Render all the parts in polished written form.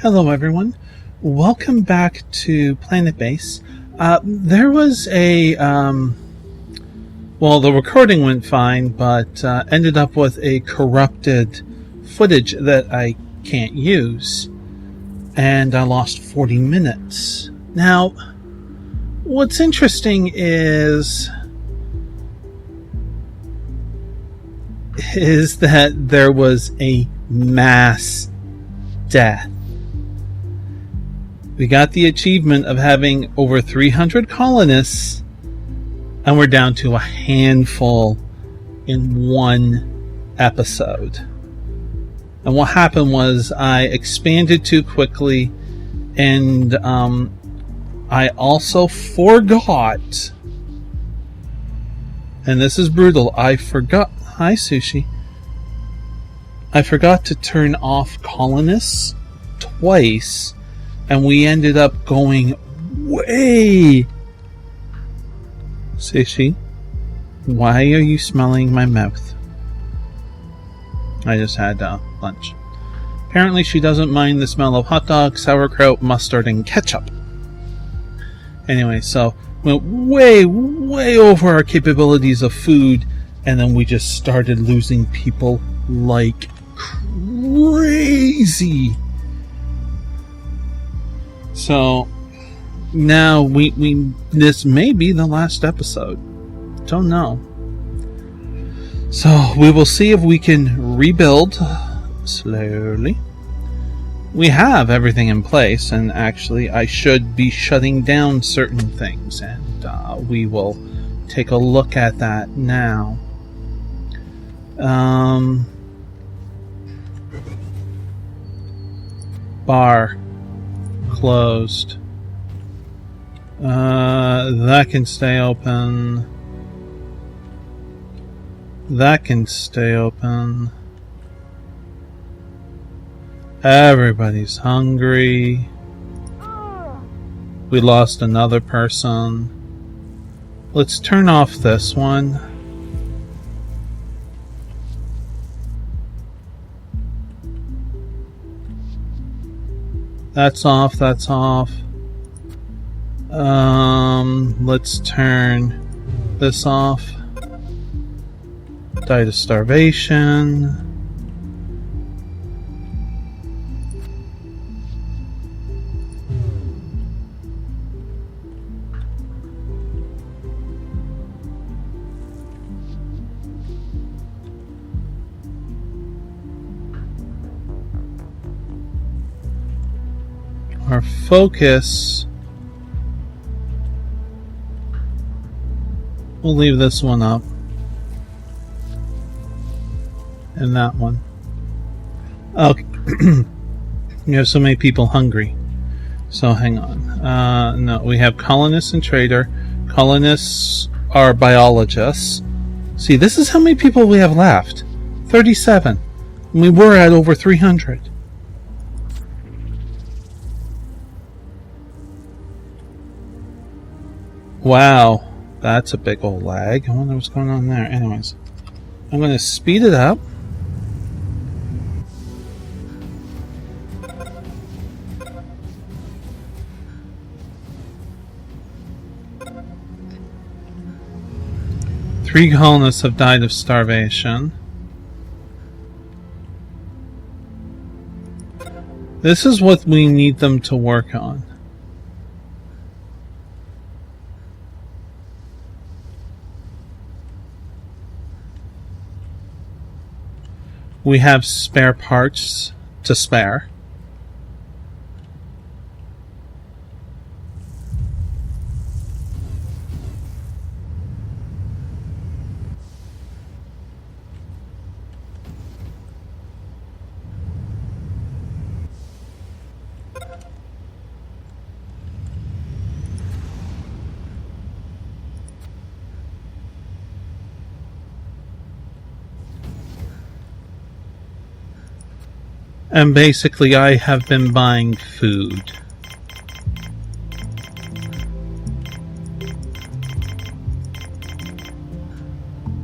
Hello everyone, welcome back to Planetbase. There was a, the recording went fine, but ended up with a corrupted footage that I can't use, and I lost 40 minutes. Now, what's interesting is that there was a mass death. We got the achievement of having over 300 colonists, and we're down to a handful in one episode. And what happened was I expanded too quickly, and I also forgot, and this is brutal, hi Sushi, I forgot to turn off colonists twice, and we ended up going way... Sushi, why are you smelling my mouth? I just had lunch. Apparently she doesn't mind the smell of hot dog, sauerkraut, mustard, and ketchup. Anyway, so we went way over our capabilities of food, and then we just started losing people like crazy. So now this may be the last episode. Don't know. So we will see if we can rebuild slowly. We have everything in place, and actually I should be shutting down certain things, and we will take a look at that now. Bar closed. That can stay open. That can stay open. Everybody's hungry. We lost another person. Let's turn off this one. That's off, that's off. Let's turn this off. Died of starvation. Our focus, we'll leave this one up, and that one. Okay. You have so many people hungry, so hang on. No, we have colonists and trader. Colonists are biologists. See, this is how many people we have left. 37. And we were at over 300. Wow, that's a big old lag. I wonder what's going on there. Anyways, I'm going to speed it up. Three colonists have died of starvation. This is what we need them to work on. We have spare parts to spare. And basically I have been buying food.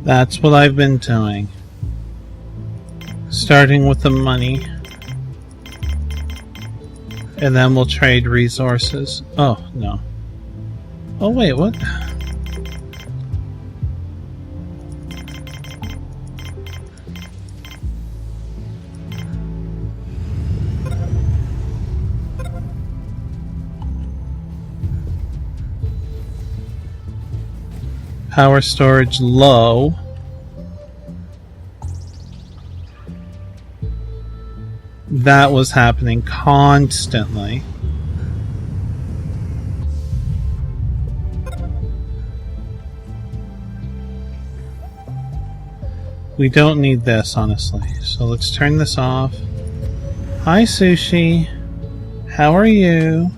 That's what I've been doing. Starting with the money. And then we'll trade resources. Oh, no. Oh, wait, what? Power storage low. That was happening constantly. We don't need this, honestly. So let's turn this off. Hi, Sushi. How are you?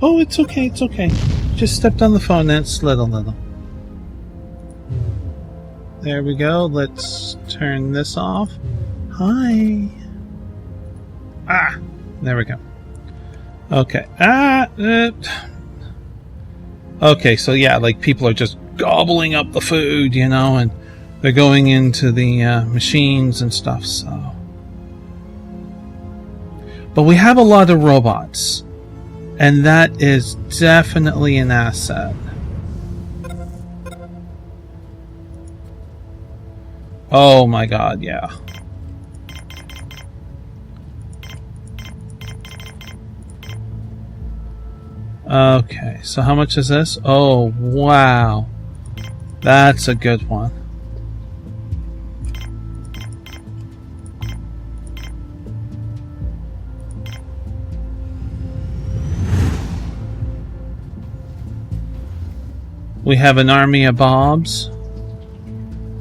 Oh, it's okay, it's okay. Just stepped on the phone and it slid a little. There we go. Let's turn this off. Hi. Ah, there we go. Okay. Okay, so yeah, like people are just gobbling up the food, you know, and they're going into the machines and stuff, so. But we have a lot of robots, and that is definitely an asset. Oh my god, yeah. Okay, so how much is this? Oh, wow. That's a good one. We have an army of Bobs.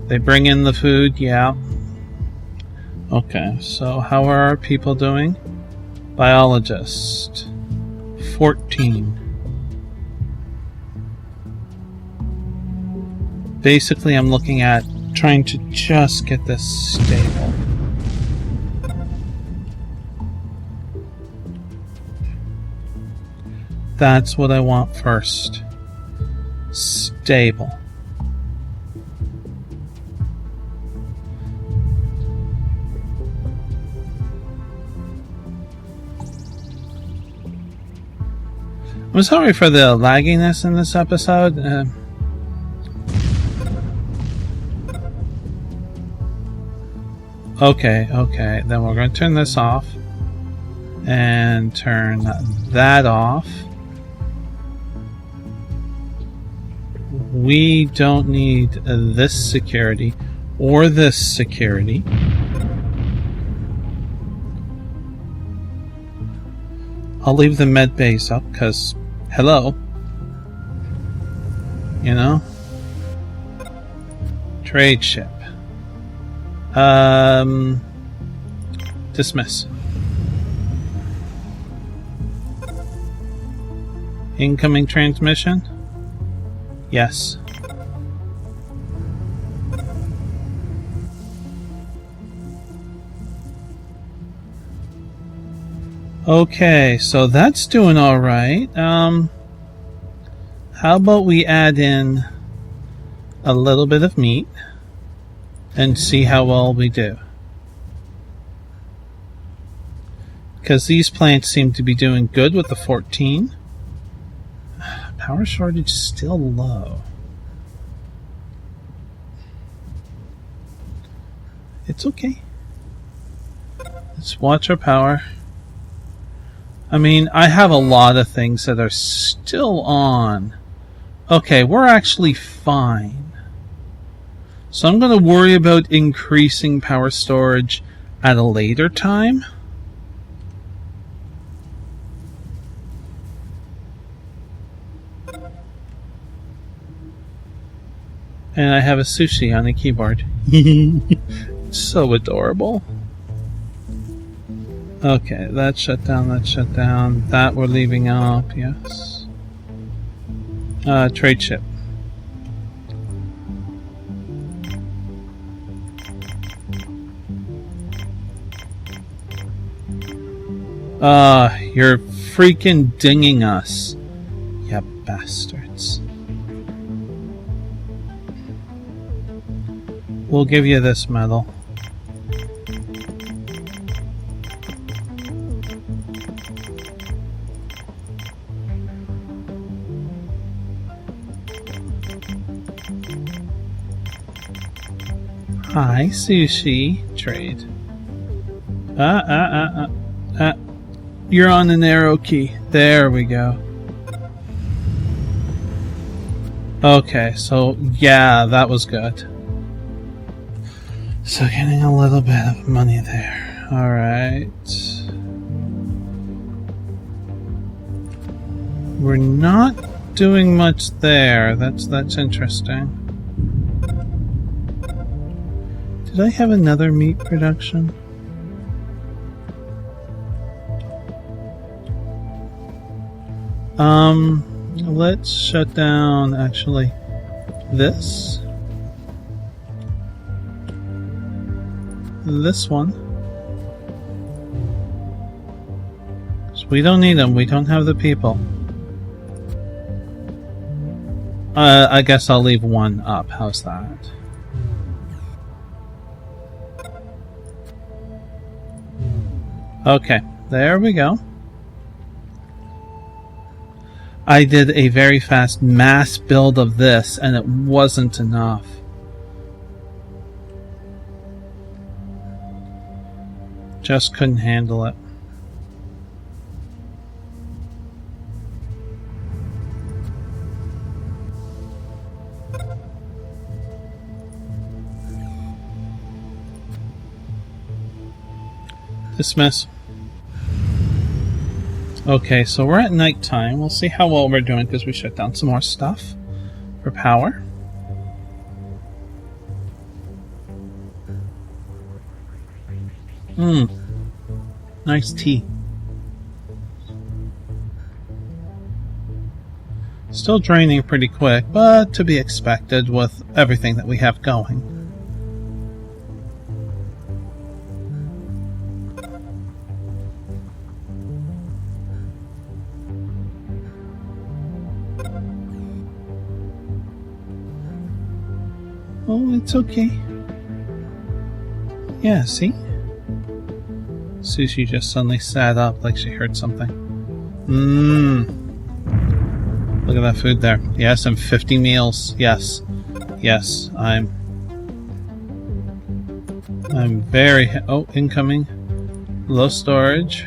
They bring in the food, yeah. Okay, so how are our people doing? Biologist. 14. Basically, I'm looking at trying to just get this stable. That's what I want first. Stable. I'm sorry for the lagginess in this episode. Okay, then we're going to turn this off and turn that off. We don't need this security or this security. I'll leave the med base up because, hello, you know, trade ship. Dismiss. Incoming transmission. Yes. Okay, so that's doing all right. How about we add in a little bit of meat and see how well we do? Because these plants seem to be doing good with the 14. Power shortage still low. It's okay. Let's watch our power. I mean, I have a lot of things that are still on. Okay, we're actually fine. So I'm going to worry about increasing power storage at a later time. And I have a sushi on the keyboard. So adorable. Okay, that's shut down, that's shut down. That we're leaving up, yes. Trade ship. You're freaking dinging us. You bastards. We'll give you this medal. Hi, Sushi. Trade. You're on an arrow key. There we go. Okay, so yeah, that was good. So getting a little bit of money there. Alright. We're not doing much there. That's interesting. Did I have another meat production? Let's shut down actually this one. So we don't need them. We don't have the people. I guess I'll leave one up. How's that? Okay, there we go. I did a very fast mass build of this, and it wasn't enough. Just couldn't handle it. Dismiss. Okay, so we're at nighttime. We'll see how well we're doing because we shut down some more stuff for power. Nice tea. Still draining pretty quick, but to be expected with everything that we have going. Oh, it's okay. Yeah, see? Sushi just suddenly sat up like she heard something. Look at that food there. Yes, and 50 meals. Yes. Yes, I'm very... Oh, incoming. Low storage.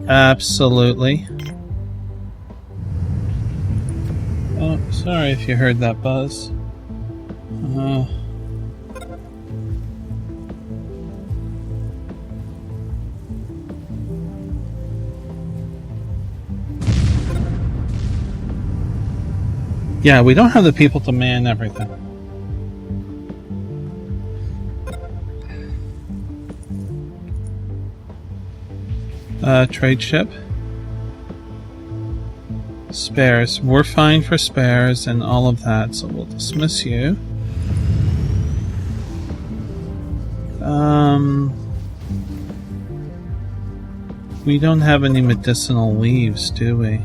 Absolutely. Oh, sorry if you heard that buzz. Yeah, we don't have the people to man everything. Trade ship. Spares. We're fine for spares and all of that, so we'll dismiss you. We don't have any medicinal leaves, do we?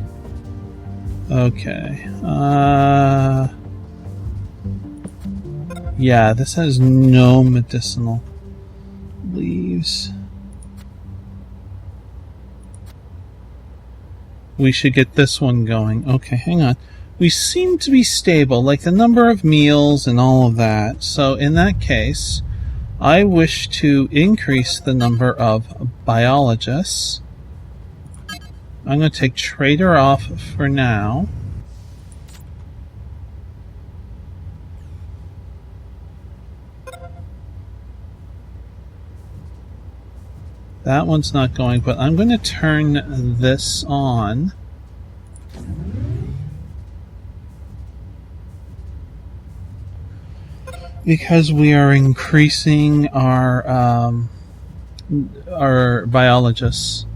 Okay. Yeah, this has no medicinal leaves. We should get this one going. Okay, hang on. We seem to be stable, like the number of meals and all of that. So in that case, I wish to increase the number of biologists. I'm going to take trader off for now. That one's not going, but I'm going to turn this on. Because we are increasing our biologists.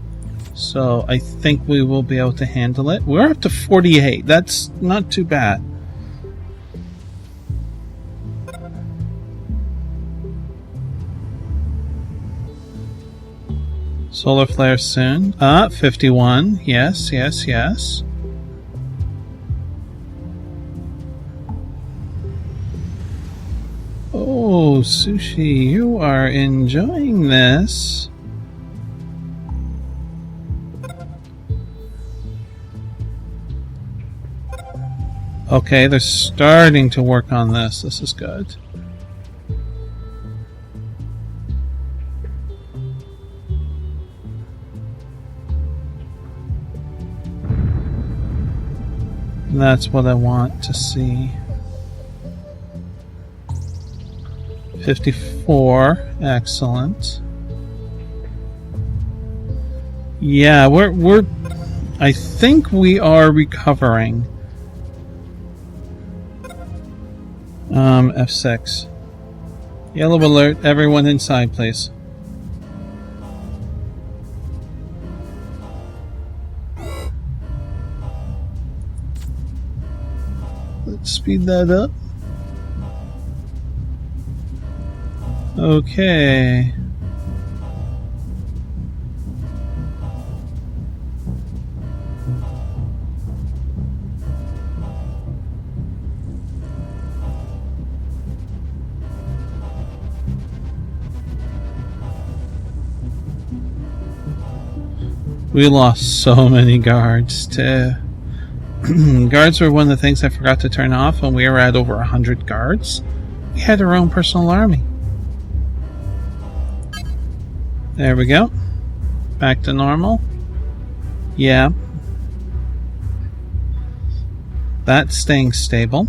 So I think we will be able to handle it. We're up to 48. That's not too bad. Solar flare soon. 51. Yes, yes, yes. Oh, Sushi, you are enjoying this. Okay, they're starting to work on this. This is good. That's what I want to see. 54. Excellent. Yeah, we're I think we are recovering. F6. Yellow alert, everyone inside, please. Let's speed that up. Okay. We lost so many guards too. Guards were one of the things I forgot to turn off when we were at over 100 guards. We had our own personal army. There we go. Back to normal. Yeah. That's staying stable.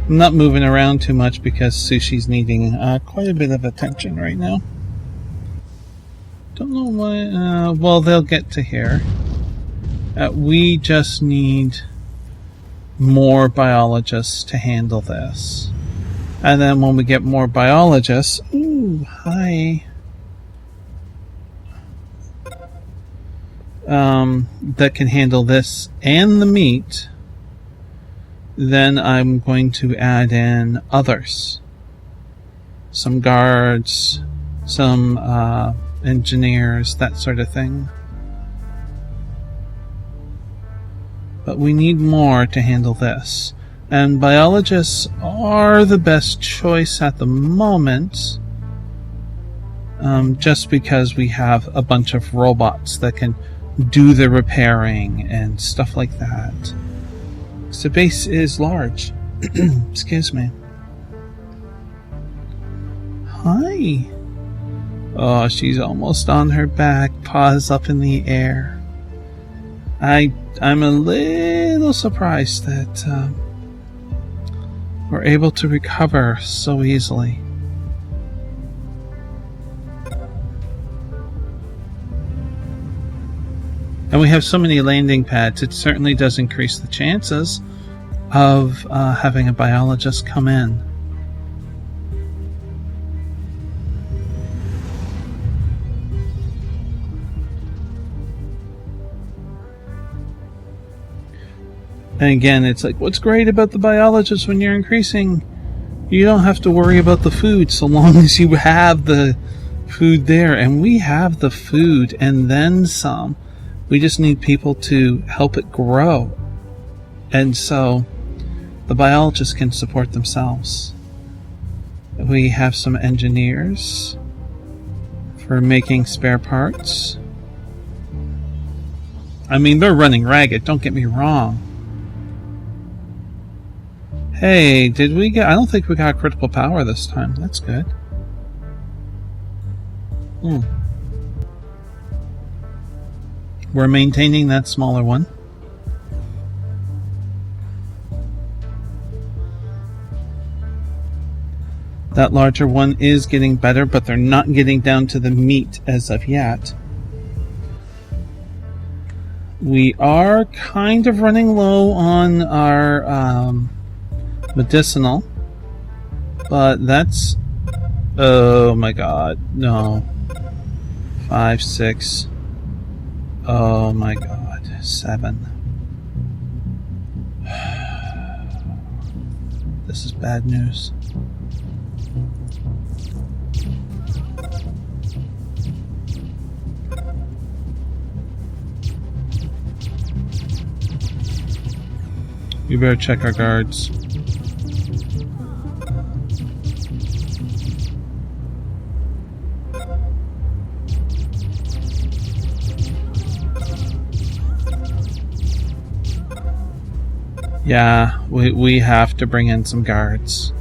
I'm not moving around too much because Sushi's needing quite a bit of attention right now. Don't know why. Well, they'll get to here. We just need more biologists to handle this. And then when we get more biologists... Ooh, hi. That can handle this and the meat, then I'm going to add in others. Some guards, some engineers, that sort of thing. But we need more to handle this. And biologists are the best choice at the moment, just because we have a bunch of robots that can do the repairing and stuff like that. So the base is large. Excuse me. Hi. Oh, she's almost on her back, paws up in the air. I'm a little surprised that we're able to recover so easily. And we have so many landing pads, it certainly does increase the chances of having a biologist come in. And again, it's like, what's great about the biologists when you're increasing? You don't have to worry about the food so long as you have the food there. And we have the food and then some. We just need people to help it grow. And so the biologists can support themselves. We have some engineers for making spare parts. I mean, they're running ragged, don't get me wrong. Hey, did we get... I don't think we got critical power this time. That's good. We're maintaining that smaller one. That larger one is getting better, but they're not getting down to the meat as of yet. We are kind of running low on our medicinal, but that's... Oh my god, no. 5, 6... Oh my god, 7. This is bad news. We better check our guards. Yeah, we have to bring in some guards.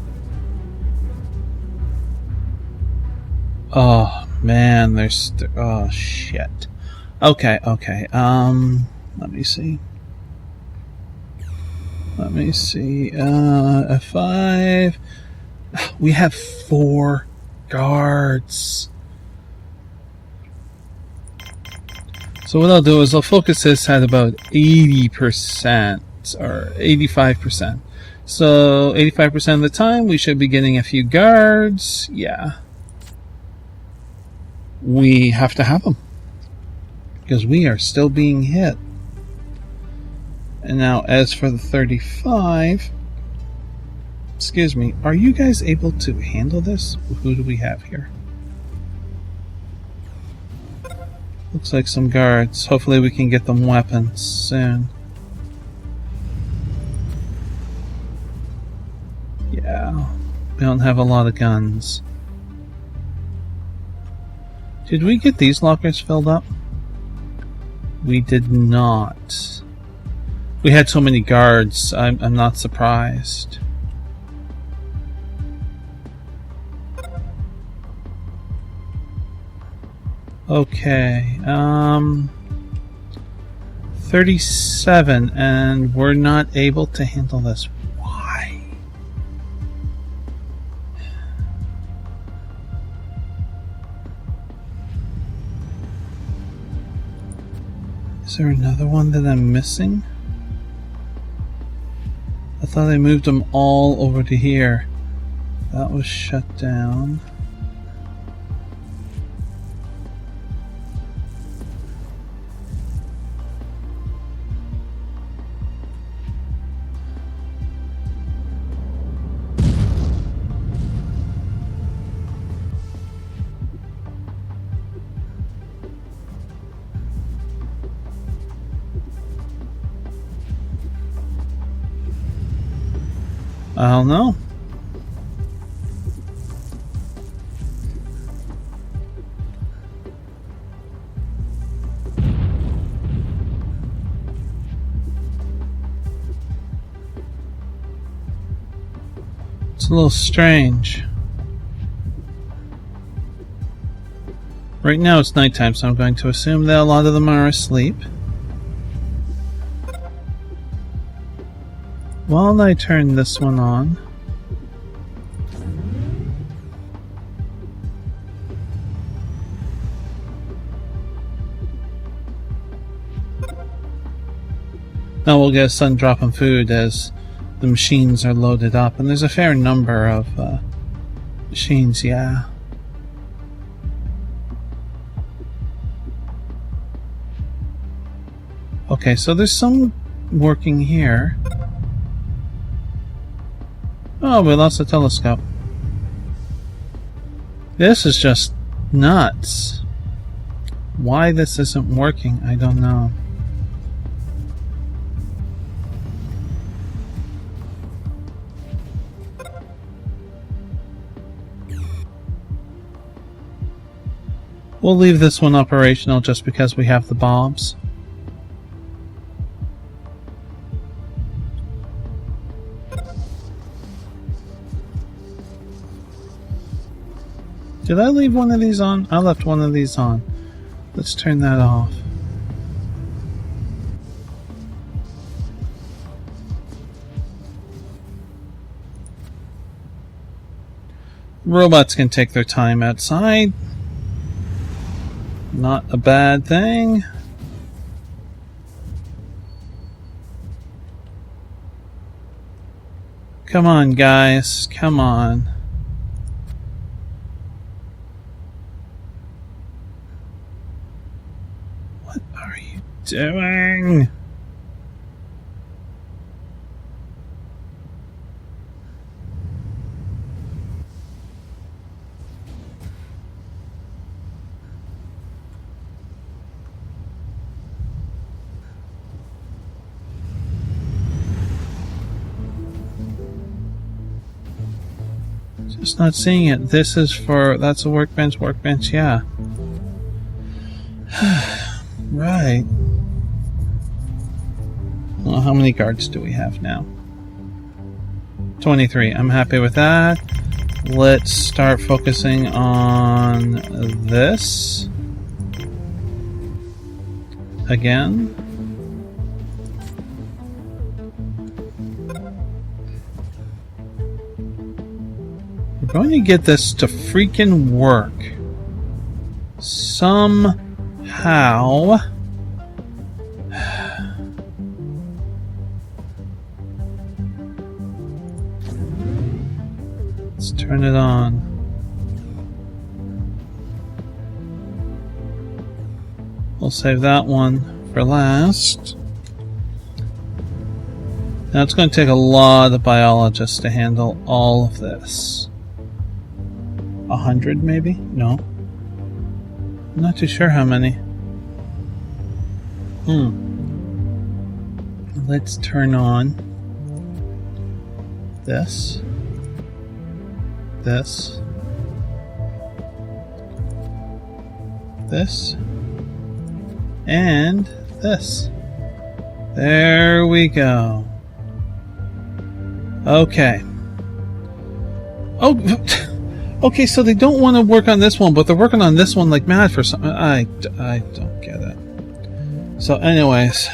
Oh man, there's... Oh shit. Okay. Let me see. Let me see. F5. We have 4 guards. So what I'll do is I'll focus this at about 80% or 85%. So 85% of the time we should be getting a few guards. Yeah. We have to have them. Because we are still being hit. And now as for the 35... Excuse me, are you guys able to handle this? Who do we have here? Looks like some guards. Hopefully we can get them weapons soon. Yeah, we don't have a lot of guns. Did we get these lockers filled up? We did not. We had so many guards, I'm not surprised. Okay, 37, and we're not able to handle this. Why? Is there another one that I'm missing? I thought I moved them all over to here. That was shut down. I don't know. It's a little strange. Right now it's nighttime, so I'm going to assume that a lot of them are asleep. While I turn this one on, now we'll get sun dropping food as the machines are loaded up, and there's a fair number of machines, yeah. Okay, so there's some working here. Oh, we lost the telescope. This is just nuts. Why this isn't working, I don't know. We'll leave this one operational just because we have the bombs. Did I leave one of these on? I left one of these on. Let's turn that off. Robots can take their time outside. Not a bad thing. Come on, guys. Come on. What are you doing? Just not seeing it. This is for... That's a workbench. Workbench, yeah. Right. Well, how many guards do we have now? 23. I'm happy with that. Let's start focusing on this. Again. going to get this to freaking work. Somehow. Let's turn it on. We'll save that one for last. Now it's going to take a lot of biologists to handle all of this. 100 maybe? No. I'm not too sure how many. Let's turn on this. This. This. And this. There we go. Okay. Oh, okay, so they don't want to work on this one, but they're working on this one like mad for some... I don't get it. So anyways.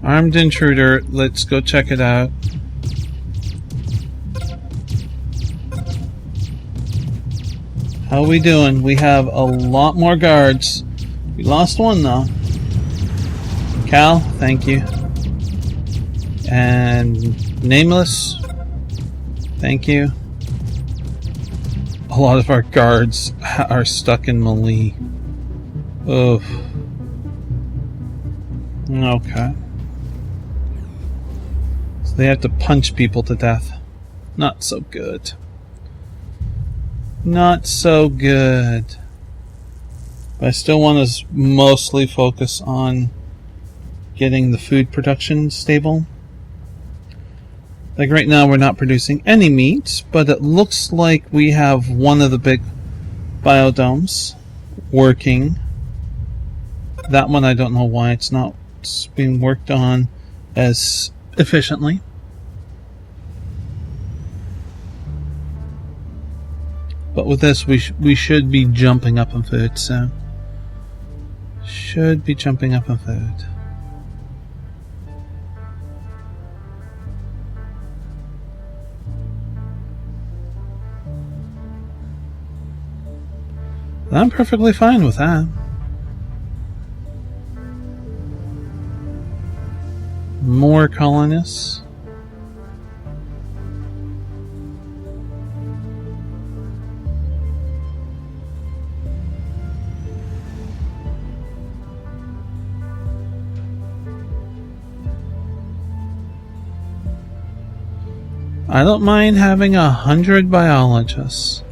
Armed intruder, let's go check it out. How we doing? We have a lot more guards. We lost one though. Cal, thank you. And Nameless, thank you. A lot of our guards are stuck in melee. Oof. Okay. So they have to punch people to death. Not so good. Not so good. But I still want to mostly focus on getting the food production stable. Like right now we're not producing any meat, but it looks like we have one of the big biodomes working. That one I don't know why it's not being worked on as efficiently. But with this we should be jumping up in food, so should be jumping up in food. I'm perfectly fine with that. More colonists. I don't mind having 100 biologists.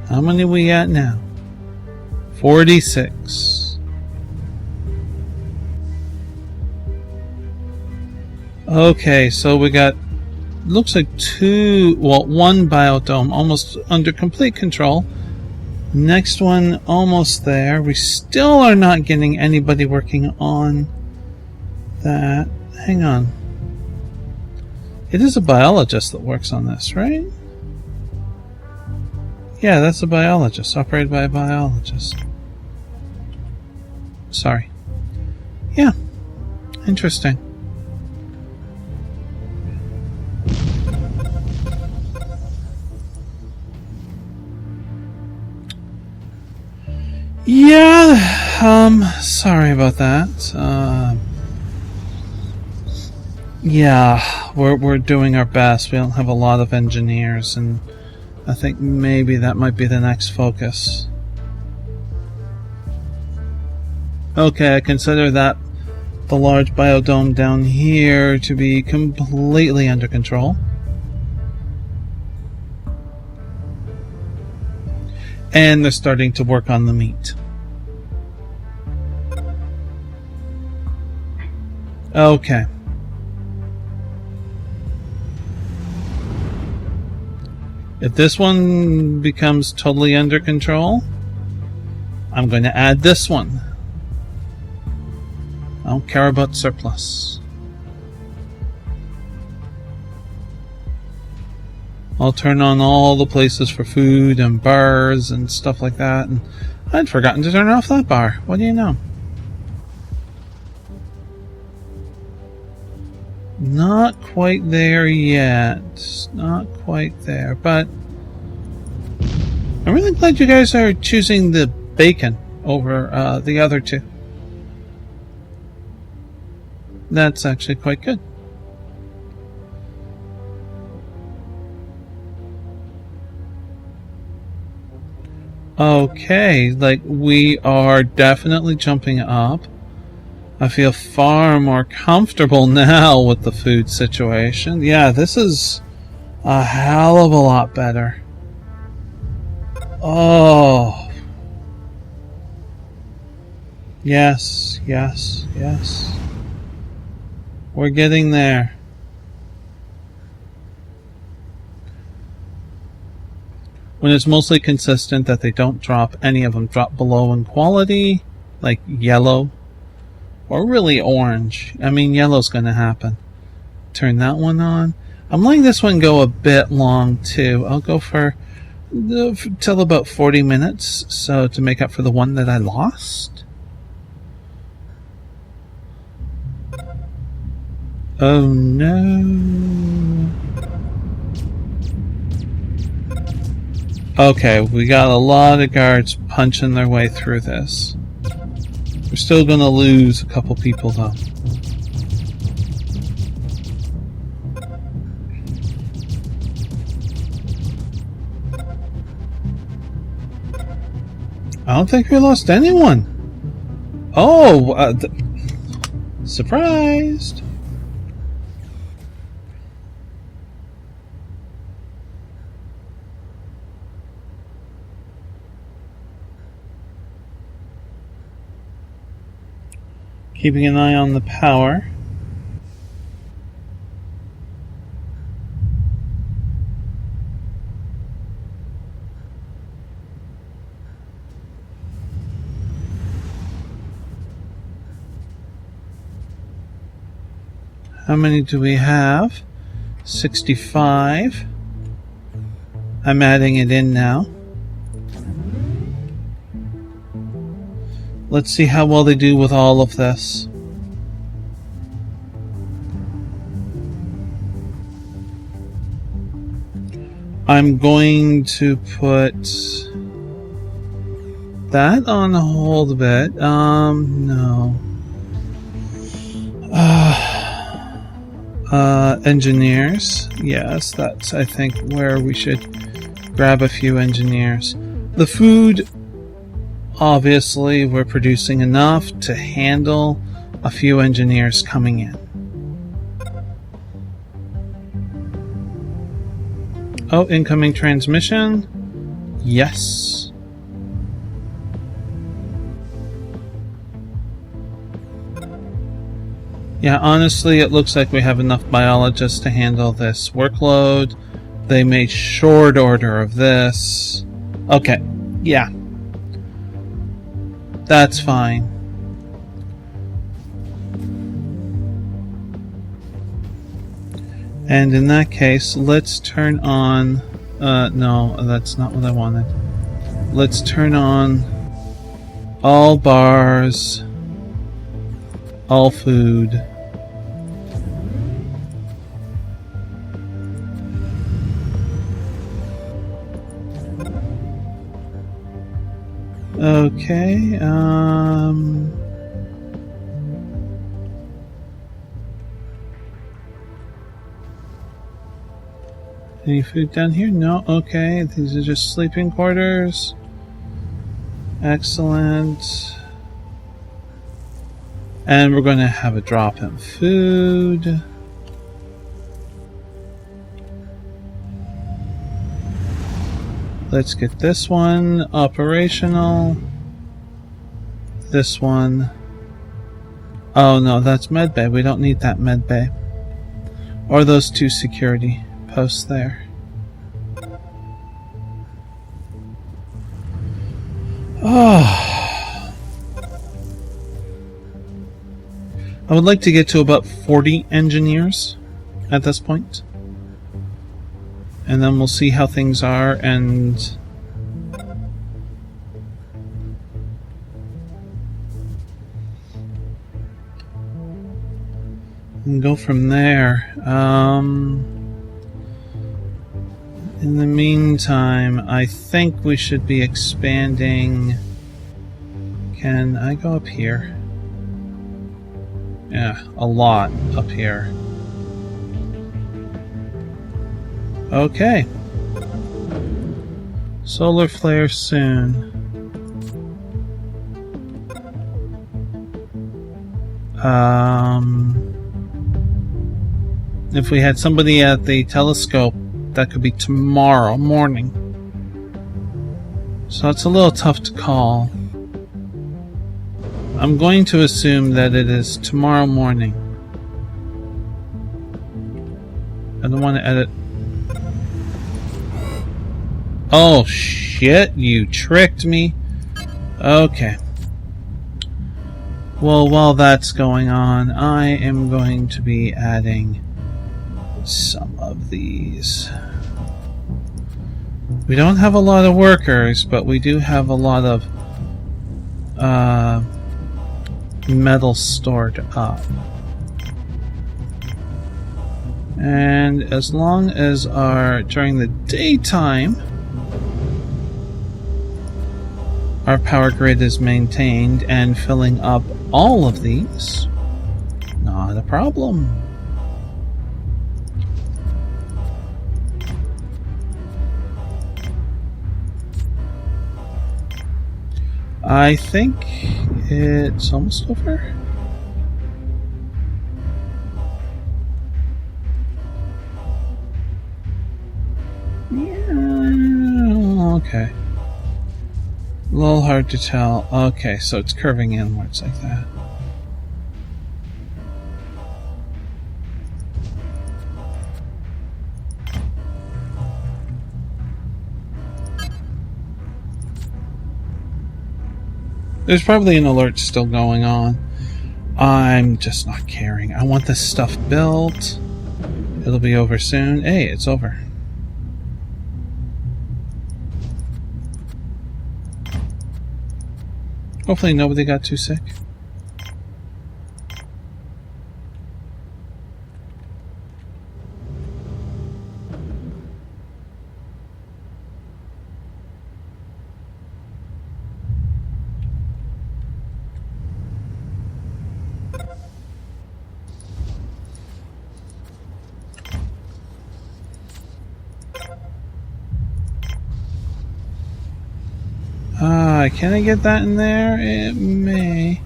How many we at now? 46. Okay, so we got, looks like one biodome almost under complete control. Next one almost there. We still are not getting anybody working on that. Hang on. It is a biologist that works on this, right? Yeah, that's a biologist, operated by a biologist. Sorry. Yeah, interesting. Yeah, sorry about that. Yeah, we're doing our best. We don't have a lot of engineers, and I think maybe that might be the next focus. Okay, I consider that the large biodome down here to be completely under control. And they're starting to work on the meat. Okay. If this one becomes totally under control, I'm going to add this one. I don't care about surplus. I'll turn on all the places for food and bars and stuff like that. And I'd forgotten to turn off that bar. What do you know? Not quite there yet. Not quite there, but I'm really glad you guys are choosing the bacon over the other two. That's actually quite good. Okay, like we are definitely jumping up. I feel far more comfortable now with the food situation. Yeah, this is a hell of a lot better. Oh. Yes, yes, yes. We're getting there. When it's mostly consistent that they don't drop, any of them drop below in quality, like yellow, or really orange. I mean, yellow's going to happen. Turn that one on. I'm letting this one go a bit long too. I'll go for till about 40 minutes, so to make up for the one that I lost. Oh no. Okay, we got a lot of guards punching their way through this. We're still gonna lose a couple people though. I don't think we lost anyone. Oh, surprised. Keeping an eye on the power. How many do we have? 65. I'm adding it in now. Let's see how well they do with all of this. I'm going to put that on hold a bit. No. Engineers. Yes, that's, I think, where we should grab a few engineers. The food, obviously, we're producing enough to handle a few engineers coming in. Oh, incoming transmission. Yes. Yeah, honestly, it looks like we have enough biologists to handle this workload. They made short order of this. Okay, yeah. That's fine. And in that case, let's turn on... no, that's not what I wanted. Let's turn on all bars, all food. Okay, any food down here? No? Okay, these are just sleeping quarters. Excellent. And we're going to have a drop in food. Let's get this one operational. This one. Oh no, that's medbay. We don't need that medbay. Or those two security posts there. Oh. I would like to get to about 40 engineers at this point. And then we'll see how things are, and And go from there. In the meantime, I think we should be expanding. Can I go up here? Yeah, a lot up here. Okay. Solar flare soon. If we had somebody at the telescope, that could be tomorrow morning. So it's a little tough to call. I'm going to assume that it is tomorrow morning. I don't want to edit. Oh shit, you tricked me. Okay. Well, while that's going on, I am going to be adding some of these. We don't have a lot of workers, but we do have a lot of metal stored up. And as long as during the daytime our power grid is maintained and filling up all of these, not a problem. I think it's almost over. Yeah, okay. A little hard to tell. Okay, so it's curving inwards like that. There's probably an alert still going on. I'm just not caring. I want this stuff built. It'll be over soon. Hey, it's over. Hopefully nobody got too sick. Can I get that in there? It may.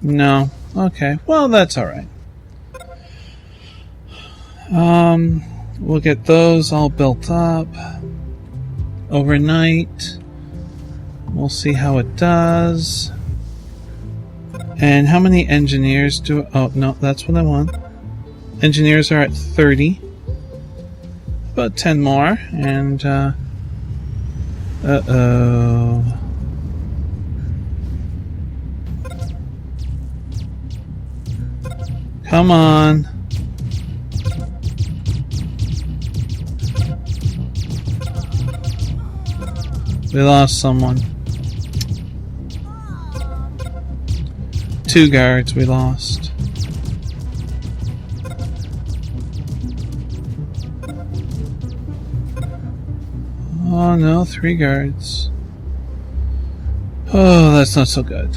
No. Okay. Well, that's alright. We'll get those all built up overnight. We'll see how it does. And how many engineers do... Oh, no, that's what I want. Engineers are at 30. About 10 more, and, uh-oh. Come on. We lost someone. 2 guards we lost. Oh no, 3 guards. Oh, that's not so good.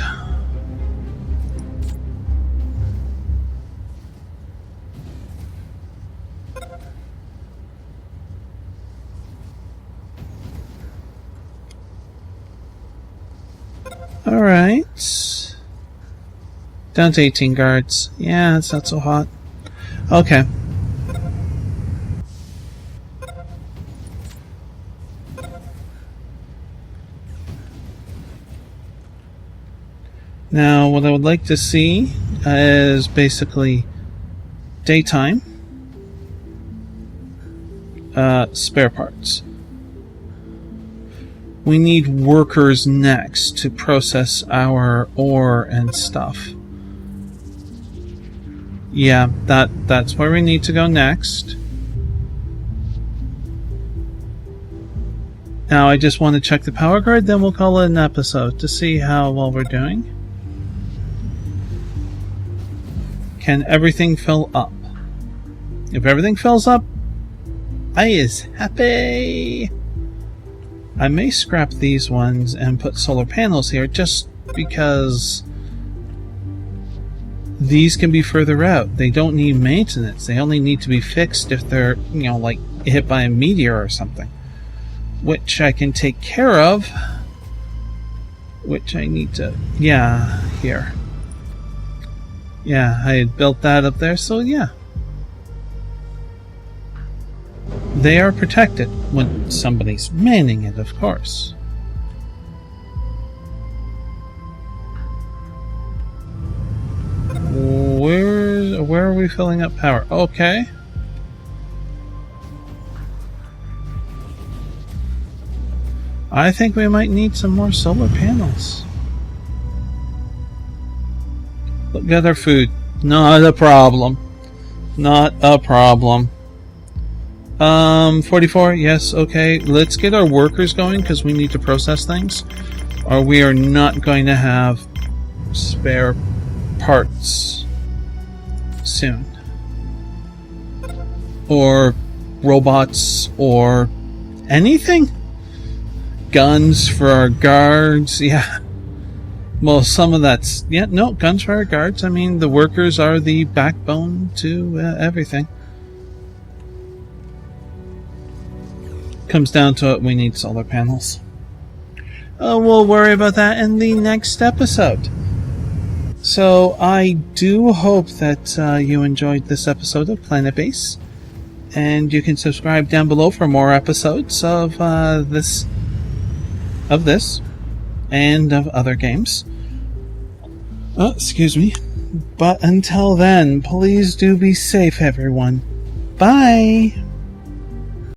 Alright. Down to 18 guards. Yeah, it's not so hot. Okay. Now, what I would like to see is basically daytime spare parts. We need workers next to process our ore and stuff. Yeah, that's where we need to go next. Now I just want to check the power grid, then we'll call it an episode to see how well we're doing. Can everything fill up? If everything fills up, I is happy. I may scrap these ones and put solar panels here just because these can be further out. They don't need maintenance. They only need to be fixed if they're, like hit by a meteor or something. Which I can take care of. Which I need to... Yeah, here. Yeah, I had built that up there, so yeah. They are protected when somebody's manning it, of course. Where are we filling up power? Okay. I think we might need some more solar panels. Look at our food. Not a problem. Not a problem. 44, yes, okay. Let's get our workers going because we need to process things. Or we are not going to have spare parts soon. Or robots or anything. Guns for our guards, yeah. Well, some of that's... Yeah, no, guns for our guards. I mean, the workers are the backbone to everything. Comes down to it, we need solar panels. We'll worry about that in the next episode. So, I do hope that you enjoyed this episode of Planetbase. And you can subscribe down below for more episodes of this and of other games. Oh, excuse me. But until then, please do be safe, everyone. Bye!